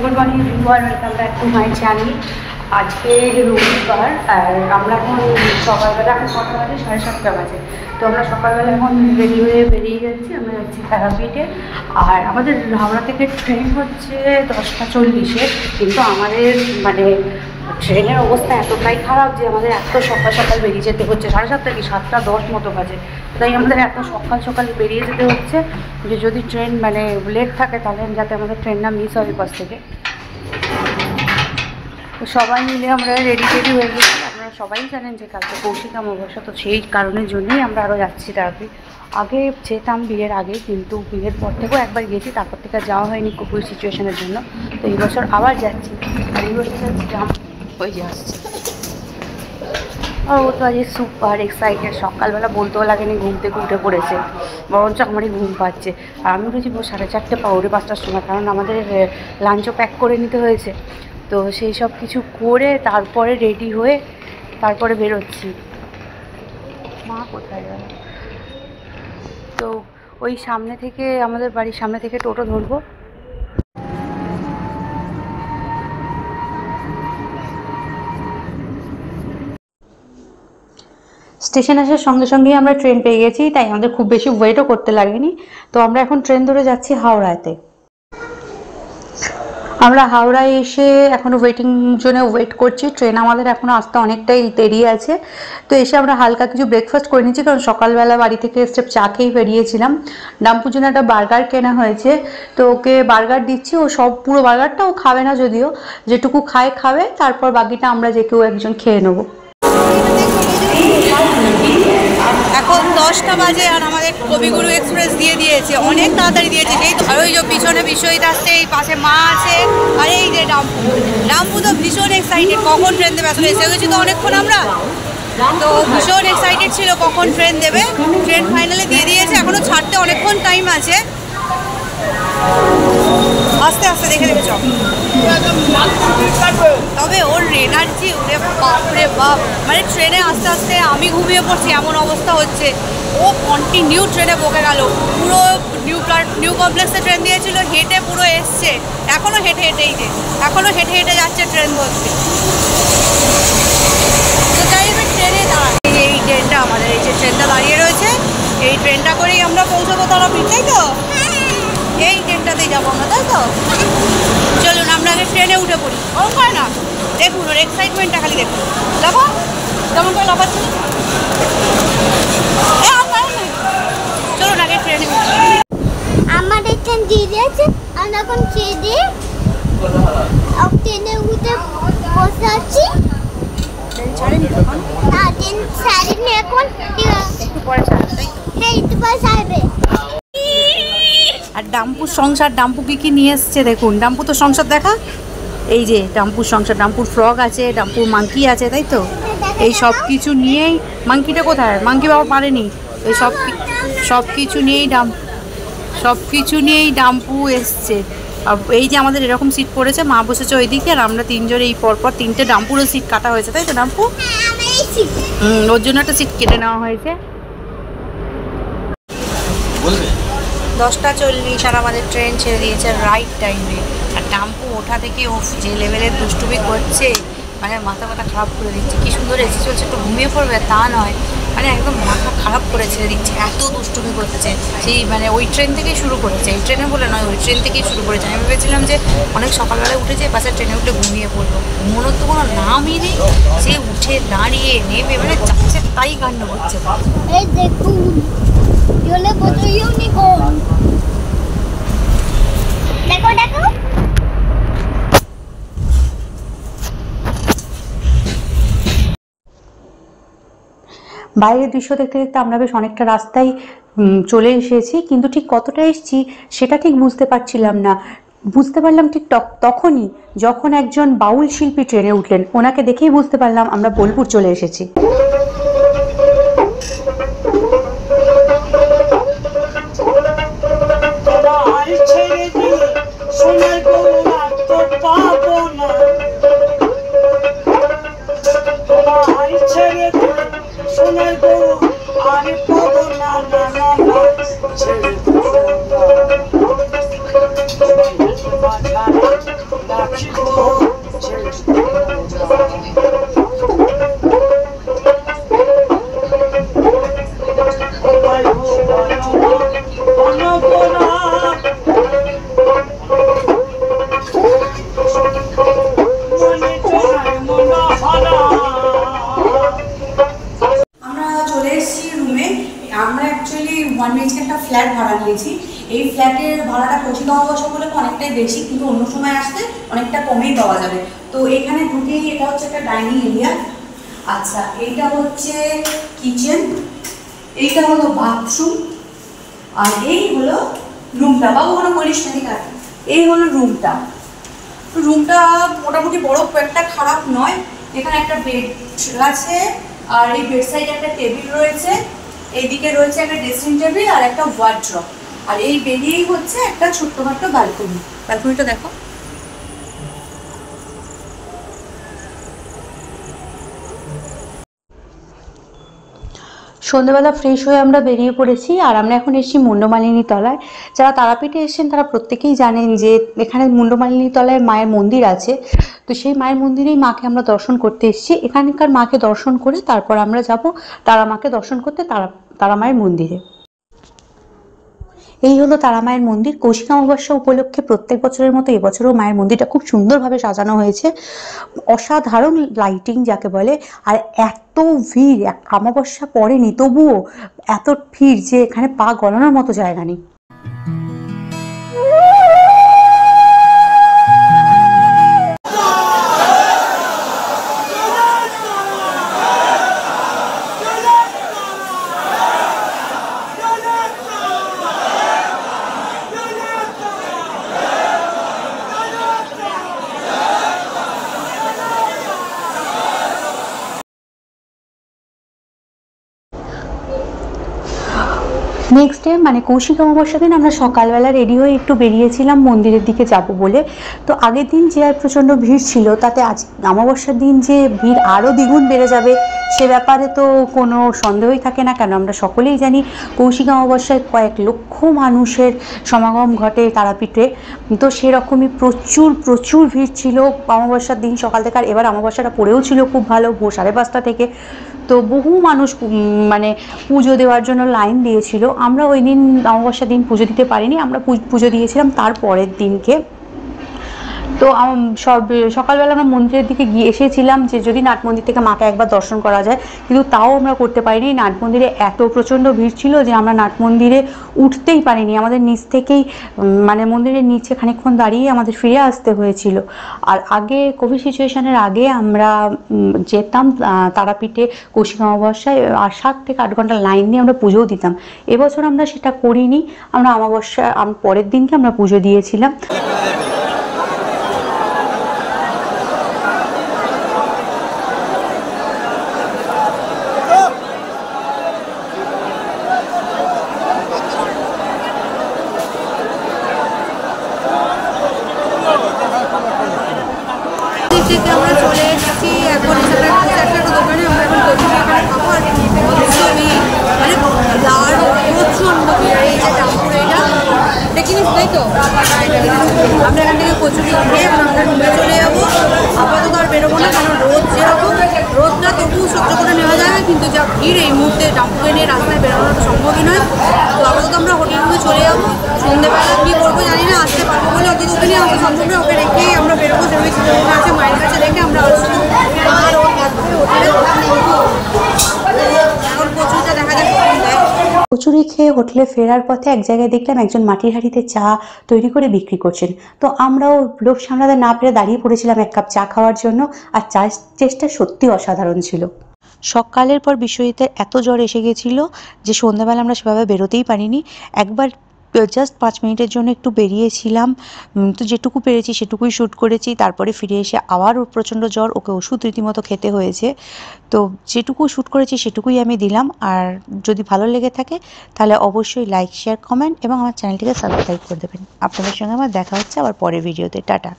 Good morning everyone, welcome back to my channel. আজকে রবিবার আর আমরা এখন সকালবেলা, এখন 6টা বাজে, 7:30 বাজে। তো আমরা সকালবেলা এখন রেডি হয়ে বেরিয়ে যাচ্ছি। আমরা যাচ্ছি তারাপীঠে। আর আমাদের হাওড়া থেকে ট্রেন হচ্ছে 10:40-এ, কিন্তু আমাদের মানে ট্রেনের অবস্থা এতটাই খারাপ যে আমাদের এত সকাল সকাল বেরিয়ে যেতে হচ্ছে। 7:30 কি 7:10 মতো বাজে। তাই আমাদের এত সকাল সকাল বেরিয়ে যেতে হচ্ছে যে যদি ট্রেন মানে লেট থাকে তাহলে যাতে আমাদের ট্রেনটা মিস হয় বাস থেকে। তো সবাই মিলে আমরা রেডি হয়ে গেছি। আপনারা সবাই জানেন যে কালকে কৌশিক অমাবস্যা, তো সেই কারণের জন্যই আমরা আরও যাচ্ছি তারাপীঠ। আগে যেতাম বিয়ের আগে, কিন্তু বিয়ের পর থেকেও একবার গেছি, তারপর থেকে যাওয়া হয়নি কুকুর সিচুয়েশনের জন্য। তো এই বছর আবার যাচ্ছি। আর এই বছর যাচ্ছি হয়ে যে আসছে। ও তো আজ সুপার এক্সাইটেড। সকালবেলা বলতেও লাগেনি, ঘুম থেকে উঠে পড়েছে, বরঞ্চ আমারই ঘুম পাচ্ছে। আর আমি উঠেছি 4:30 পৌনে 5টার সময়, কারণ আমাদের লাঞ্চও প্যাক করে নিতে হয়েছে। তো সেই সব কিছু করে তারপরে রেডি হয়ে তারপরে বেরোচ্ছি। মা কোথায় গেল? তো ওই সামনে থেকে, আমাদের বাড়ির সামনে থেকে টোটো ধরবো। স্টেশন আসার সঙ্গে সঙ্গেই আমরা ট্রেন পেয়ে গেছি, তাই আমাদের খুব বেশি ওয়েটও করতে লাগেনি। তো আমরা এখন ট্রেন ধরে যাচ্ছি হাওড়াতে। আমরা হাওড়ায় এসে এখনও ওয়েটিং জোনে ওয়েট করছি। ট্রেন আমাদের এখনও আসতে অনেকটাই দেরি আছে। তো এসে আমরা হালকা কিছু ব্রেকফাস্ট করে নিচ্ছি, কারণ সকালবেলা বাড়ি থেকে স্টেপ চা খেয়েই বেরিয়েছিলাম। ডাম্পুর জন্য একটা বার্গার কেনা হয়েছে, তো ওকে বার্গার দিচ্ছি। ও সব পুরো বার্গারটা ও খাবে না, যদিও যেটুকু খাবে, তারপর বাকিটা আমরা যে কেউ একজন খেয়ে নেবো। এখন 10টা বাজে আর আমাদের কবিগুরু এক্সপ্রেস দিয়ে দিয়েছে, অনেক তাড়াতাড়ি দিয়েছে। সেই আর ওই যে পিছনে বিশ্বজিৎ আসছে, এই পাশে মা আছে, আর এই যে ডাম্পু তো ভীষণ এক্সাইটেড কখন ট্রেন দেবে। আসলে এসে গেছি তো অনেকক্ষণ আমরা, তো ভীষণ এক্সাইটেড ছিল কখন ট্রেন দেবে। ট্রেন ফাইনালি দিয়ে দিয়েছে, এখনও ছাড়তে অনেকক্ষণ টাইম আছে। আস্তে আস্তে দেখে চল। তবে ওর এনার্জি, ওরে বাপরে বাপ, মানে ট্রেনে আস্তে আস্তে আমি ঘুমিয়ে পড়ছি এমন অবস্থা হচ্ছে। ও কন্টিনিউ ট্রেনে বকে গেল। পুরো নিউ কমপ্লেক্সে ট্রেন দিয়েছিল, হেঁটে পুরো এসছে। এখনও হেঁটে যাচ্ছে ট্রেন ধরতে। তো তাই এবার ট্রেনে দাঁড়ায়। এই ট্রেনটা আমাদের, এই যে ট্রেনটা দাঁড়িয়ে রয়েছে, এই ট্রেনটা করেই আমরা পৌঁছবো তারাপীঠ, তাই তো? এই ট্রেনটাতেই যাবো আমরা, তাই তো? চলুন আমরা আগে ট্রেনে উঠে পড়ি। ওরকম হয় না, দেখুন ওর এক্সাইটমেন্টটা খালি দেখুন। লাফা, কেমন করে লাফাচ্ছি। চলুন আগে ট্রেনে উঠি। আমাদের ট্রেন দিয়ে দিয়েছে, আমরা এখন ট্রেনে উঠে বসে আছি। ট্রেন ছাড়েনি এখন? না, ট্রেন ছাড়েনি এখন, একটু পরে ছাড়বে। হ্যাঁ একটু পরে ছাড়বে। আর ডাম্পুর সংসার, ডাম্পু কি নিয়ে এসছে দেখুন। ডাম্পু তো সংসার দেখা, এই যে ডাম্পুর সংসার। ডাম্পুর ফ্রক আছে, ডাম্পুর মাংকি আছে, তাই তো? এই সব কিছু নিয়েই, মাংকিটা কোথায়? মাংকি বাবা পারেনি। এই সব কিছু নিয়েই ডাম্পু এসছে। আর এই যে আমাদের এরকম সিট পড়েছে, মা বসেছে ওইদিকে, আর আমরা তিনজন এই পরপর 3টে ডাম্পুরও সিট কাটা হয়েছে, তাই তো ডাম্পু? ওর জন্য একটা সিট কেটে নেওয়া হয়েছে। 10:40 আর আমাদের ট্রেন ছেড়ে দিয়েছে রাইট টাইমে। আর ডাম্পু ওঠা থেকে ও যে লেভেলের দুষ্টুমি করছে, মানে মাথা খারাপ করে দিচ্ছে। কি সুন্দর এসি চলছে, একটু ঘুমিয়ে পড়বে তা নয়, মানে একদম মাথা খারাপ করে ছেড়ে দিচ্ছে, এত দুষ্টুমি করছে। সেই মানে ওই ট্রেন থেকেই শুরু করেছে, এই ট্রেনে বলে নয়, ওই ট্রেন থেকেই শুরু করেছে। আমি ভেবেছিলাম যে অনেক সকালবেলায় উঠেছে, বাসের ট্রেনে উঠে ঘুমিয়ে পড়লো। ঘুমোনোর তো কোনো নামই নেই। সে উঠে দাঁড়িয়ে নেমে মানে যাচ্ছে তাই কাণ্ড করছে। এই দেখুন, ইউনিকর্ন, দেখো। বাইরের দৃশ্য দেখতে দেখতে আমরা বেশ অনেকটা রাস্তায় চলে এসেছি, কিন্তু ঠিক কতটা এসেছি সেটা ঠিক বুঝতে পারছিলাম না। বুঝতে পারলাম ঠিক তখনই যখন একজন বাউল শিল্পী ট্রেনে উঠলেন। ওনাকে দেখেই বুঝতে পারলাম আমরা বোলপুর চলে এসেছি। ফ্ল্যাট ভাড়া নিয়েছি। এই ফ্ল্যাটের ভাড়াটা কৌশিক অমাবস্যা বলে অনেকটাই বেশি, কিন্তু অন্য সময় আসলে অনেকটা কমেই পাওয়া যাবে। তো এখানে ঢুকেই এটা হচ্ছে একটা ডাইনিং এরিয়া। আচ্ছা, এইটা হচ্ছে কিচেন, এইটা হলো বাথরুম, আর এই হলো রুমটা। বাবু কোনো বলিস না, ঠিক আছে? এই হলো রুমটা। রুমটা মোটামুটি বড়, একটা খারাপ নয়। এখানে একটা বেড আছে, আর এই বেড সাইডে একটা টেবিল রয়েছে, এইদিকে রয়েছে একটা ড্রেসিং টেবিল আর একটা ওয়ার্ড্রপ, আর এই বেরিয়েই হচ্ছে একটা ছোট্টখাট্ট ব্যালকনি। ব্যালকনিটা দেখো। সন্ধ্যেবেলা ফ্রেশ হয়ে আমরা বেরিয়ে পড়েছি, আর আমরা এখন এসেছি মুন্ডমালিনী তলায়। যারা তারাপীঠে এসেছেন তারা প্রত্যেকেই জানেন যে এখানে মুন্ডমালিনী তলায় মায়ের মন্দির আছে। তো সেই মায়ের মন্দিরেই মাকে আমরা দর্শন করতে এসেছি। এখানকার মাকে দর্শন করে তারপর আমরা যাব তারা মাকে দর্শন করতে তারা মায়ের মন্দিরে। এই হলো তারা মায়ের মন্দির। কৌশিক অমাবস্যা উপলক্ষে প্রত্যেক বছরের মতো এবছরও মায়ের মন্দিরটা খুব সুন্দরভাবে সাজানো হয়েছে, অসাধারণ লাইটিং যাকে বলে। আর এত ভিড়, অমাবস্যা পড়েনি তবুও এত ভিড় যে এখানে পা গলানোর মতো জায়গা নেই। নেক্সট ডে মানে কৌশিক অমাবস্যার দিন আমরা সকালবেলা রেডি হয়ে একটু বেরিয়েছিলাম মন্দিরের দিকে যাব বলে। তো আগের দিন যে প্রচণ্ড ভিড় ছিল, তাতে আজ অমাবস্যার দিন যে ভিড় আরও দ্বিগুণ বেড়ে যাবে সে ব্যাপারে তো কোনো সন্দেহই থাকে না, কেন আমরা সকলেই জানি কৌশিক অমাবস্যায় কয়েক লক্ষ মানুষের সমাগম ঘটে তারাপীঠে। তো সেরকমই প্রচুর ভিড় ছিল অমাবস্যার দিন সকাল থেকে। আর এবার অমাবস্যাটা পড়েও ছিল খুব ভালো, ভোর 5:30 থেকে। তো বহু মানুষ মানে পুজো দেওয়ার জন্য লাইন দিয়েছিল। আমরা ওই দিন অমাবস্যার দিন পুজো দিতে পারিনি, আমরা পুজো দিয়েছিলাম তার পরের দিনকে। তো সকালবেলা আমরা মন্দিরের দিকে গিয়ে এসেছিলাম যে যদি নাট মন্দির থেকে মাকে একবার দর্শন করা যায়, কিন্তু তাও আমরা করতে পারিনি। নাট মন্দিরে এত প্রচণ্ড ভিড় ছিল যে আমরা নাট মন্দিরে উঠতেই পারিনি। আমাদের নিচ থেকেই মানে মন্দিরের নিচে খানিকক্ষণ দাঁড়িয়ে আমাদের ফিরে আসতে হয়েছিল। আর আগে কোভিড সিচুয়েশনের আগে আমরা যেতাম তারাপীঠে কৌশিক অমাবস্যায়, আর 7 থেকে 8 ঘন্টা লাইন দিয়ে আমরা পুজোও দিতাম। এবছর আমরা সেটা করিনি, আমরা অমাবস্যা পরের দিনকে আমরা পুজো দিয়েছিলাম। আমরা চলে এসেছি এখন একটা দোকানে। আমরা এখন কচুরি এখানে খাবো, আর আমি মানে প্রচণ্ড ভিড়। এই যে জামপুর এটা দেখিনি, তাই তো আমরা এখান থেকে কচুরি খেয়ে আমরা রুমে চলে যাবো। আপাতত আর বেরোবো না, কারণ রোদ যেরকম, রোদটা তবুও সহ্য করে নেওয়া যাবে, কিন্তু যা ভিড় এই মুহূর্তে জামপুরে নিয়ে রাস্তায় বেরোনো তো সম্ভবই নয়। তো আপাতত আমরা হোটেল রুমে চলে যাবো। সন্ধ্যেবেলা কী করবো জানি না, আসতে পারবো বলে অত ওখানে আমাকে সম্ভব নয়, ওকে রেখেই আমরা বেরোবো। সেভাবে চিন্তাভাবনা আছে, মায়ের কাছে রেখে আমরা আসবো। আর ওর এখন কচুরিটা দেখা যাক। কচুরি খেয়ে হোটেলে ফেরার পথে এক জায়গায় দেখলাম একজন মাটির হাঁড়িতে চা তৈরি করে বিক্রি করছেন। তো আমরাও লোভ সামলাতে না পেরে দাঁড়িয়ে পড়েছিলাম 1 কাপ চা খাওয়ার জন্য। আর চার টেস্টটা সত্যি অসাধারণ ছিল। সকালের পর বিশ্বজিতের এত জ্বর এসে গেছিল যে সন্ধ্যাবেলা আমরা সেভাবে বেরোতেই পারিনি। একবার জাস্ট 5 মিনিটের জন্য একটু বেরিয়েছিলাম, তো যেটুকু পেরেছি সেটুকুই শ্যুট করেছি। তারপরে ফিরে এসে আবার ওর প্রচণ্ড জ্বর, ওকে ওষুধ রীতিমতো খেতে হয়েছে। তো যেটুকু শ্যুট করেছি সেটুকুই আমি দিলাম। আর যদি ভালো লেগে থাকে তাহলে অবশ্যই লাইক, শেয়ার, কমেন্ট এবং আমার চ্যানেলটিকে সাবস্ক্রাইব করে দেবেন। আপনাদের সঙ্গে আমার দেখা হচ্ছে আবার পরের ভিডিওতে। টাটা।